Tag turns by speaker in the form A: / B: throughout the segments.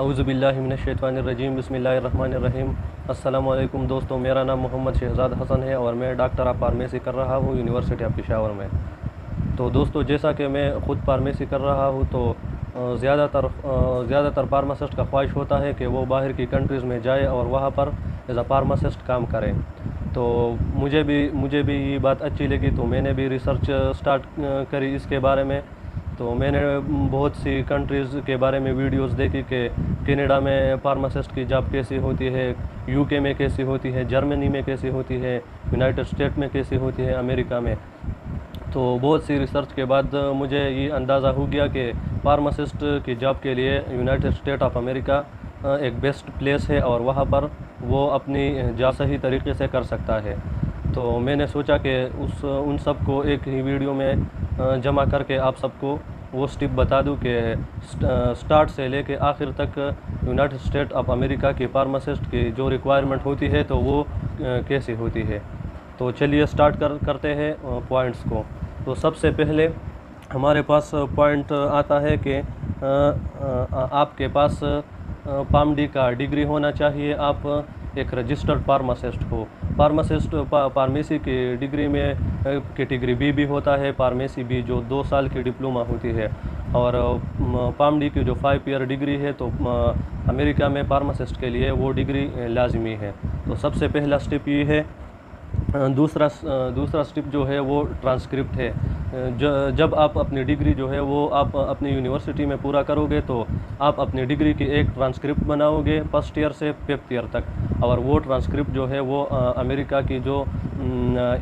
A: औज़ुबिल्लाहि मिनश्शैतानिर्रजीम बिस्मिल्लाहिर्रहमानिर्रहीम। अस्सलामु अलैकुम दोस्तों, मेरा नाम मोहम्मद शहज़ाद हसन है और मैं डॉक्टर ऑफ फार्मेसी कर रहा हूँ यूनिवर्सिटी ऑफ पेशावर में। तो दोस्तों, जैसा कि मैं ख़ुद फार्मेसी कर रहा हूँ तो ज़्यादातर फार्मासिस्ट का ख्वाहिश होता है कि वो बाहर की कंट्रीज़ में जाए और वहाँ पर एज अ फार्मासिस्ट काम करें। तो मुझे भी ये बात अच्छी लगी, तो मैंने भी रिसर्च स्टार्ट करी इसके बारे में। तो मैंने बहुत सी कंट्रीज़ के बारे में वीडियोस देखी कि कनाडा में फार्मासिस्ट की जॉब कैसी होती है, यूके में कैसी होती है, जर्मनी में कैसी होती है, यूनाइटेड स्टेट में कैसी होती है, अमेरिका में। तो बहुत सी रिसर्च के बाद मुझे ये अंदाज़ा हो गया कि फार्मासिस्ट की जॉब के लिए यूनाइटेड स्टेट ऑफ अमेरिका एक बेस्ट प्लेस है और वहाँ पर वो अपनी जॉब सही तरीके से कर सकता है। तो मैंने सोचा कि उन सब को एक ही वीडियो में जमा करके आप सबको वो स्टेप बता दूं कि स्टार्ट से लेके आखिर तक यूनाइटेड स्टेट ऑफ अमेरिका की फार्मासिस्ट की जो रिक्वायरमेंट होती है तो वो कैसी होती है। तो चलिए स्टार्ट करते हैं पॉइंट्स को। तो सबसे पहले हमारे पास पॉइंट आता है कि आपके पास PharmD का डिग्री होना चाहिए, आप एक रजिस्टर्ड फार्मासिस्ट हो। फार्मेसी की डिग्री में कैटेगरी बी भी होता है, फार्मेसी बी जो 2 साल की डिप्लोमा होती है, और PharmD की जो 5 ईयर डिग्री है। तो अमेरिका में फार्मासिस्ट के लिए वो डिग्री लाजमी है। तो सबसे पहला स्टेप ये है। दूसरा स्टेप जो है वो ट्रांसक्रिप्ट है। जब आप अपनी डिग्री जो है वो आप अपनी यूनिवर्सिटी में पूरा करोगे तो आप अपनी डिग्री की एक ट्रांसक्रिप्ट बनाओगे फर्स्ट ईयर से 5th ईयर तक, और वो ट्रांसक्रिप्ट जो है वो अमेरिका की जो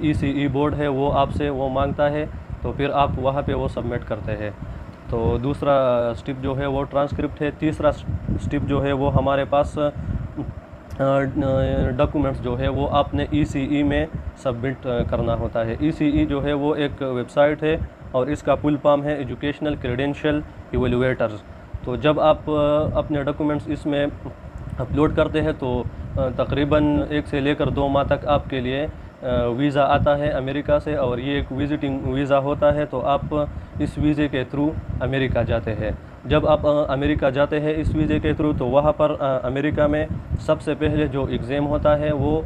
A: ECE बोर्ड है वो आपसे वो मांगता है, तो फिर आप वहाँ पे वो सबमिट करते हैं। तो दूसरा स्टेप जो है वो ट्रांसक्रिप्ट है। तीसरा स्टेप जो है वो हमारे पास डॉक्यूमेंट्स जो है वो आपने ECE में सबमिट करना होता है। ECE जो है वो एक वेबसाइट है और इसका फुल फॉर्म है एजुकेशनल क्रेडेंशियल इवैल्यूएटर्स। तो जब आप अपने डॉक्यूमेंट्स इसमें अपलोड करते हैं तो तकरीबन 1 से लेकर 2 माह तक आपके लिए वीज़ा आता है अमेरिका से, और ये एक विज़िटिंग वीज़ा होता है। तो आप इस वीज़े के थ्रू अमेरिका जाते हैं। जब आप अमेरिका जाते हैं इस वीज़े के थ्रू, तो वहाँ पर अमेरिका में सबसे पहले जो एग्ज़ाम होता है वो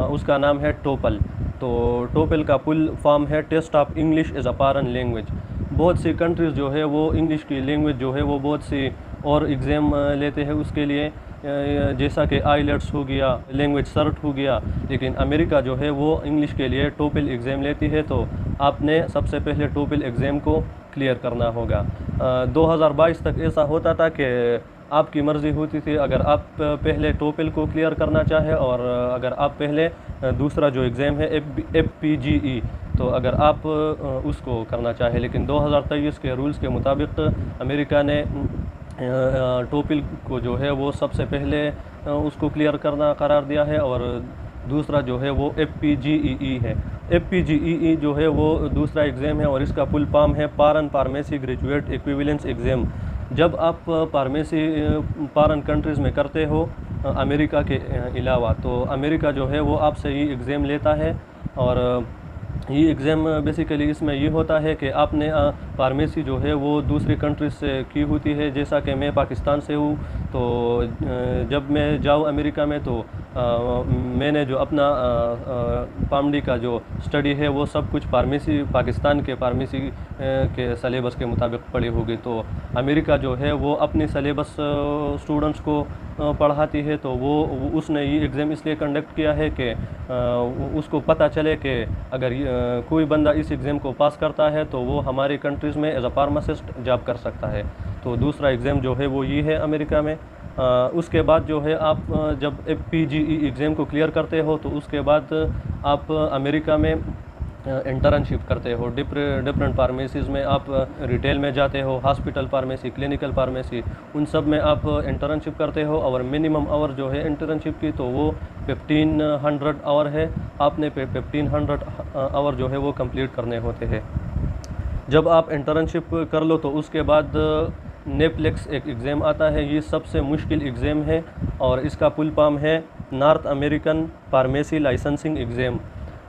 A: उसका नाम है टोपल। तो टोपल का फुल फॉर्म है test of English as a foreign language. बहुत सी कंट्रीज़ जो है वो इंग्लिश की लैंग्वेज जो है वो बहुत सी और एग्ज़ाम लेते हैं उसके लिए, जैसा कि आईलेट्स हो गया, लैंग्वेज सर्ट हो गया। लेकिन अमेरिका जो है वो इंग्लिश के लिए टोपल एग्ज़ाम लेती है। तो आपने सबसे पहले टोपल एग्ज़ाम को क्लियर करना होगा। 2022 तक ऐसा होता था कि आपकी मर्ज़ी होती थी, अगर आप पहले टोपल को क्लियर करना चाहे और अगर आप पहले दूसरा जो एग्ज़ाम है FPGE, तो अगर आप उसको करना चाहे। लेकिन 2023 के रूल्स के मुताबिक अमेरिका ने टोपल को जो है वो सबसे पहले उसको क्लियर करना करार दिया है, और दूसरा जो है वो FPGEE है। FPGEE जो है वो दूसरा एग्ज़ाम है और इसका फुल फॉर्म है foreign pharmacy graduate equivalence exam. जब आप फार्मेसी फॉरेन कंट्रीज़ में करते हो अमेरिका के अलावा, तो अमेरिका जो है वो आपसे ये एग्ज़ाम लेता है। और ये एग्ज़ाम बेसिकली इसमें ये होता है कि आपने फार्मेसी जो है वो दूसरी कंट्रीज से की होती है। जैसा कि मैं पाकिस्तान से हूँ, तो जब मैं जाऊँ अमेरिका में तो मैंने जो अपना PharmD का जो स्टडी है वो सब कुछ फार्मेसी पाकिस्तान के फार्मेसी के सलेबस के मुताबिक पढ़ी होगी। तो अमेरिका जो है वो अपनी सलेबस स्टूडेंट्स को पढ़ाती है। तो वो उसने ये एग्ज़ाम इसलिए कंडक्ट किया है कि उसको पता चले कि अगर कोई बंदा इस एग्ज़ाम को पास करता है तो वो हमारी कंट्रीज़ में एज अ फार्मासिस्ट जॉब कर सकता है। तो दूसरा एग्ज़ाम जो है वो ये है अमेरिका में। उसके बाद जो है आप जब FPGE एग्ज़ाम को क्लियर करते हो तो उसके बाद आप अमेरिका में इंटर्नशिप करते हो। डिफरेंट फार्मेसीज़ में आप रिटेल में जाते हो, हॉस्पिटल फार्मेसी, क्लिनिकल फार्मेसी, उन सब में आप इंटर्नशिप करते हो। और मिनिमम आवर जो है इंटर्नशिप की तो वो 1500 आवर है। आपने 1500 आवर जो है वो कंप्लीट करने होते हैं। जब आप इंटर्नशिप कर लो तो उसके बाद नेप्लेक्स एक एग्ज़ाम आता है। ये सबसे मुश्किल एग्ज़ाम है और इसका फुल फॉर्म है north American pharmacy licensing exam.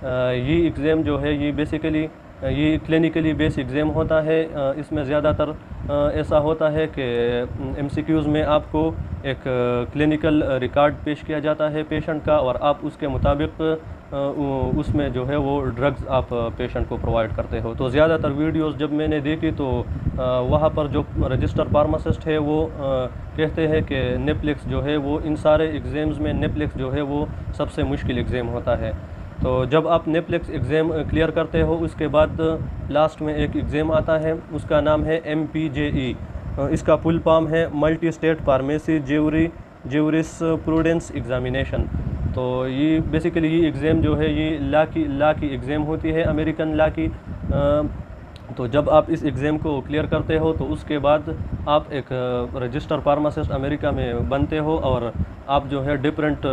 A: ये एग्ज़ाम जो है ये बेसिकली ये क्लिनिकली बेस एग्ज़ाम होता है। इसमें ज़्यादातर ऐसा होता है कि एमसीक्यूज़ में आपको एक क्लिनिकल रिकॉर्ड पेश किया जाता है पेशेंट का, और आप उसके मुताबिक उसमें जो है वो ड्रग्स आप पेशेंट को प्रोवाइड करते हो। तो ज़्यादातर वीडियोस जब मैंने देखी तो वहाँ पर जो रजिस्टर फार्मासिस्ट है वो कहते हैं कि नेप्लिक्स जो है वो इन सारे एग्ज़ाम्स में नेप्लिक्स जो है वो सबसे मुश्किल एग्ज़ाम होता है। तो जब आप नेप्लिक्स एग्ज़ाम क्लियर करते हो उसके बाद लास्ट में एक एग्ज़ाम आता है, उसका नाम है MPJE। इसका फुल फॉर्म है multi state pharmacy juris prudence examination. तो ये बेसिकली ये एग्ज़ाम जो है ये ला की एग्ज़ाम होती है, अमेरिकन ला की। तो जब आप इस एग्ज़ाम को क्लियर करते हो तो उसके बाद आप एक रजिस्टर फार्मासिस्ट अमेरिका में बनते हो, और आप जो है डिफरेंट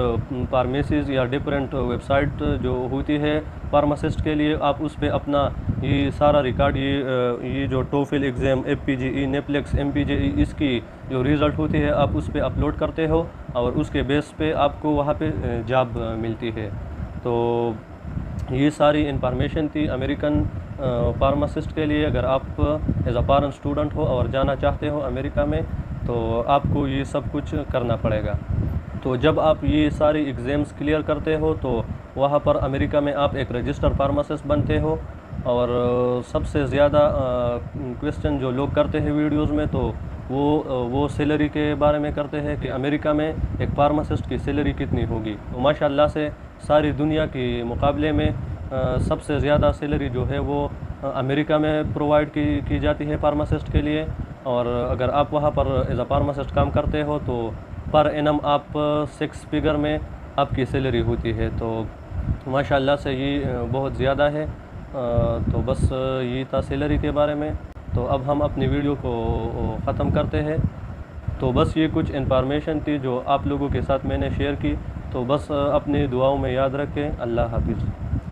A: फार्मेसीज़ या डिफरेंट वेबसाइट जो होती है फार्मासिस्ट के लिए, आप उस पर अपना ये सारा रिकॉर्ड, ये जो टोफिल एग्ज़ाम, FPGE, नेप्लिक्स, MPJE, इसकी जो रिज़ल्ट होती है आप उस पर अपलोड करते हो, और उसके बेस पे आपको वहाँ पे जॉब मिलती है। तो ये सारी इंफॉर्मेशन थी अमेरिकन फार्मासिस्ट के लिए। अगर आप एज अ फॉरेन स्टूडेंट हो और जाना चाहते हो अमेरिका में, तो आपको ये सब कुछ करना पड़ेगा। तो जब आप ये सारी एग्ज़ाम्स क्लियर करते हो तो वहाँ पर अमेरिका में आप एक रजिस्टर फार्मासिस्ट बनते हो। और सबसे ज़्यादा क्वेश्चन जो लोग करते हैं वीडियोज़ में, तो वो सैलरी के बारे में करते हैं कि अमेरिका में एक फार्मासिस्ट की सैलरी कितनी होगी। तो माशाल्लाह से सारी दुनिया के मुकाबले में सबसे ज़्यादा सैलरी जो है वो अमेरिका में प्रोवाइड की जाती है फार्मासिस्ट के लिए। और अगर आप वहाँ पर एज अ फार्मासिस्ट काम करते हो तो पर एनम आप 6 फिगर में आपकी सैलरी होती है। तो माशाल्लाह से ये बहुत ज़्यादा है। तो बस ये था सैलरी के बारे में। तो अब हम अपनी वीडियो को ख़त्म करते हैं। तो बस ये कुछ इन्फॉर्मेशन थी जो आप लोगों के साथ मैंने शेयर की। तो बस अपनी दुआओं में याद रखें। अल्लाह हाफिज़।